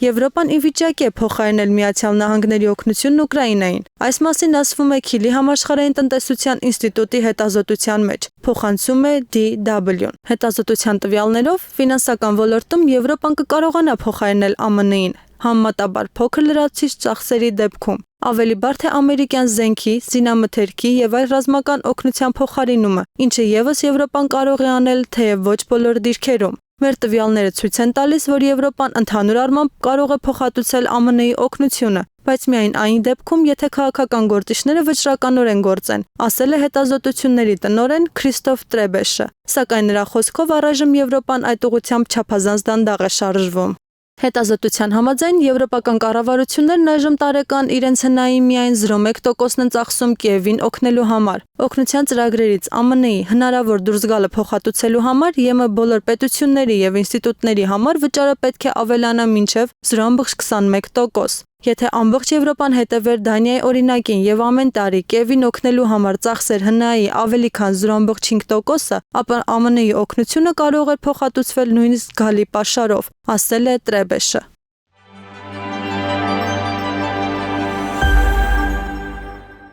Եվրոպան ի վիճակի է փոխարինել Միացյալ Նահանգների օգնությունն Ուկրաինային։ Այս մասին ասվում է Քիլի համաշխարհային տնտեսության ինստիտուտի հետազոտության մեջ, փոխանցում է DW-ն։ Հետազոտության տվյալներով ֆինանսական ոլորտում Եվրոպան կկարողանա փոխարինել ԱՄՆ-ին համեմատաբար փոքր լրացուցիչ ծախսերի դեպքում։ Ավելի բարդ է ամերիկյան զենքի, զինամթերքի եւ այլ ռազմական օգնության փոխարինումը, ինչը եւս Եվրոպան կարող է անել, թեև ոչ բոլոր դիրքերում։ Մեր տվյալները ցույց են տալիս, որ Եվրոպան ընդհանուր առմամբ կարող է փոխհատուցել ԱՄՆ-ի օգնությունը, բայց միայն այն դեպքում, եթե քաղաքական գործիչները վճռականորեն գործեն, ասել է հետազոտությունների տնօրեն Քրիստոֆ Տրեբեշը։ Սակայն նրա խոսքով առայժմ Եվրոպան այդ ուղղությամբ չափազանց դանդաղ է շարժվում։ Հետազոտության համաձայն եվրոպական կառավարություններն այժմ տարեկան իրենց հնայի միայն 0.1%-ն են ծախսում Կիևին օգնելու համար։ Օգնության ծրագրերից ԱՄՆ-ի հնարավոր դուրս գալը փոխհատուցելու համար ԵՄ բոլոր պետությունների եւ ինստիտուտների համար վճարը պետք է ավելանա մինչեւ 0.21%։ Եթե ամբողջ Եվրոպան հետևեր Դանիայի օրինակին եւ ամեն տարի Կիևին օգնելու համար ծախսեր հնայի ավելի քան 0.5%-ը, ապա ԱՄՆ-ի օգնությունը կարող էր փոխհատուցվել նույնիսկ զգալի պաշարով, ասել է Տրեբեշը։